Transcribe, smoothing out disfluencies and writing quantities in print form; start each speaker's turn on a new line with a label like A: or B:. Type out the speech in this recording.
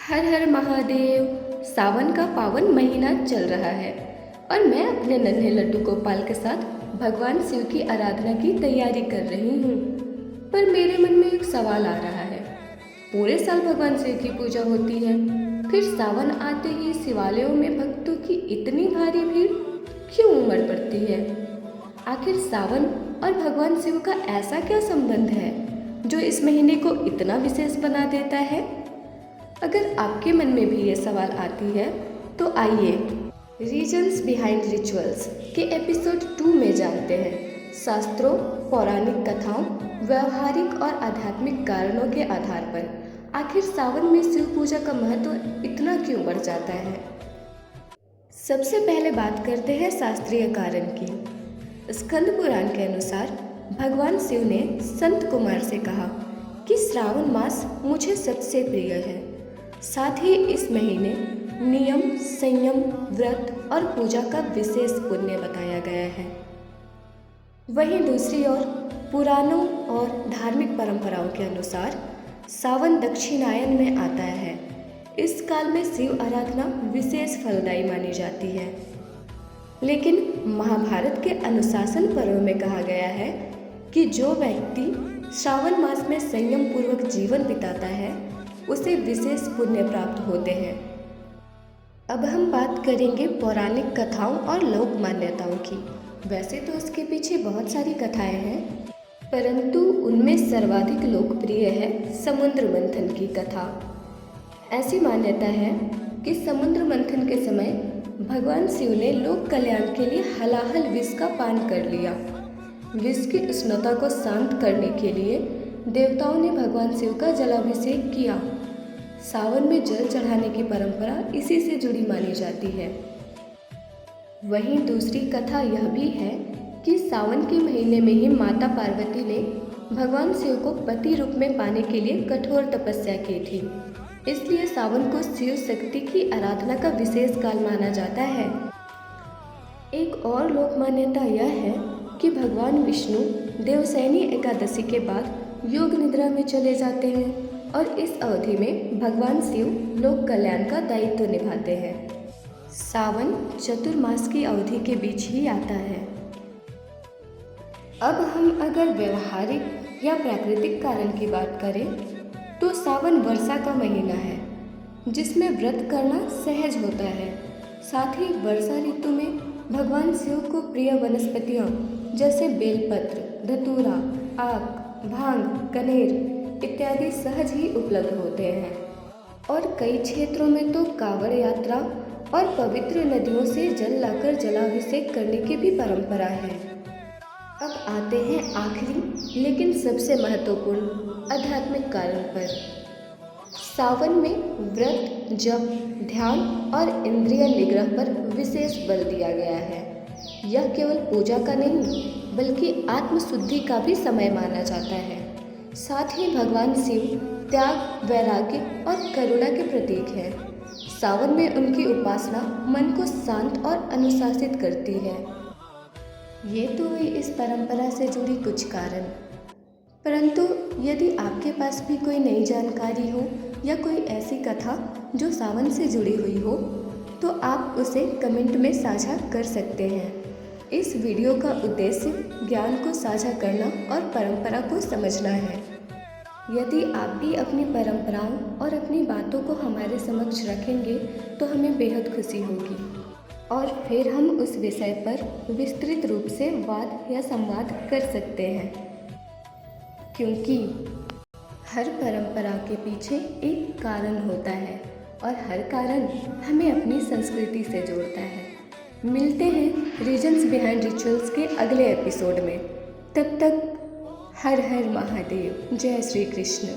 A: हर हर महादेव। सावन का पावन महीना चल रहा है और मैं अपने नन्हे लड्डू गोपाल के साथ भगवान शिव की आराधना की तैयारी कर रही हूँ। पर मेरे मन में एक सवाल आ रहा है। पूरे साल भगवान शिव की पूजा होती है, फिर सावन आते ही शिवालयों में भक्तों की इतनी भारी भीड़ क्यों उमड़ पड़ती है? आखिर सावन और भगवान शिव का ऐसा क्या संबंध है जो इस महीने को इतना विशेष बना देता है? अगर आपके मन में भी ये सवाल आती है तो आइए रीजन्स बिहाइंड रिचुअल्स के एपिसोड 2 में जानते हैं शास्त्रों, पौराणिक कथाओं, व्यवहारिक और आध्यात्मिक कारणों के आधार पर आखिर सावन में शिव पूजा का महत्व इतना क्यों बढ़ जाता है। सबसे पहले बात करते हैं शास्त्रीय कारण की। स्कंद पुराण के अनुसार भगवान शिव ने संत कुमार से कहा कि श्रावण मास मुझे सबसे प्रिय है। साथ ही इस महीने नियम, संयम, व्रत और पूजा का विशेष पुण्य बताया गया है। वहीं दूसरी ओर पुराणों और धार्मिक परंपराओं के अनुसार सावन दक्षिणायन में आता है। इस काल में शिव आराधना विशेष फलदायी मानी जाती है। लेकिन महाभारत के अनुशासन पर्व में कहा गया है कि जो व्यक्ति श्रावण मास में संयम पूर्वक जीवन बिताता है उसे विशेष पुण्य प्राप्त होते हैं। अब हम बात करेंगे पौराणिक कथाओं और लोक मान्यताओं की। वैसे तो उसके पीछे बहुत सारी कथाएं हैं, परंतु उनमें सर्वाधिक लोकप्रिय है समुद्र मंथन की कथा। ऐसी मान्यता है कि समुद्र मंथन के समय भगवान शिव ने लोक कल्याण के लिए हलाहल विष का पान कर लिया। विष की उष्णता को शांत करने के लिए देवताओं ने भगवान शिव का जलाभिषेक किया। सावन में जल चढ़ाने की परंपरा इसी से जुड़ी मानी जाती है। वहीं दूसरी कथा यह भी है कि सावन के महीने में ही माता पार्वती ने भगवान शिव को पति रूप में पाने के लिए कठोर तपस्या की थी। इसलिए सावन को शिव शक्ति की आराधना का विशेष काल माना जाता है। एक और लोक मान्यता यह है कि भगवान विष्णु देवशयनी एकादशी के बाद योग निद्रा में चले जाते हैं और इस अवधि में भगवान शिव लोक कल्याण का दायित्व निभाते हैं। सावन चतुर्मास की अवधि के बीच ही आता है। अब हम अगर व्यवहारिक या प्राकृतिक कारण की बात करें तो सावन वर्षा का महीना है जिसमें व्रत करना सहज होता है। साथ ही वर्षा ऋतु में भगवान शिव को प्रिय वनस्पतियों जैसे बेलपत्र, धतूरा, आक, भांग, कनेर इत्यादि सहज ही उपलब्ध होते हैं। और कई क्षेत्रों में तो कांवड़ यात्रा और पवित्र नदियों से जल लाकर जलाभिषेक करने की भी परंपरा है। अब आते हैं आखिरी लेकिन सबसे महत्वपूर्ण आध्यात्मिक कारण पर। सावन में व्रत, जप, ध्यान और इंद्रिय निग्रह पर विशेष बल दिया गया है। यह केवल पूजा का नहीं बल्कि आत्मशुद्धि का भी समय माना जाता है। साथ ही भगवान शिव त्याग, वैराग्य और करुणा के प्रतीक हैं। सावन में उनकी उपासना मन को शांत और अनुशासित करती है। ये तो हुई इस परंपरा से जुड़ी कुछ कारण, परंतु यदि आपके पास भी कोई नई जानकारी हो या कोई ऐसी कथा जो सावन से जुड़ी हुई हो तो आप उसे कमेंट में साझा कर सकते हैं। इस वीडियो का उद्देश्य ज्ञान को साझा करना और परंपरा को समझना है। यदि आप भी अपनी परंपराओं और अपनी बातों को हमारे समक्ष रखेंगे तो हमें बेहद खुशी होगी और फिर हम उस विषय पर विस्तृत रूप से वाद या संवाद कर सकते हैं, क्योंकि हर परंपरा के पीछे एक कारण होता है और हर कारण हमें अपनी संस्कृति से जोड़ता है। मिलते हैं रीजन्स बिहाइंड रिचुअल्स के अगले एपिसोड में। तब तक हर हर महादेव। जय श्री कृष्ण।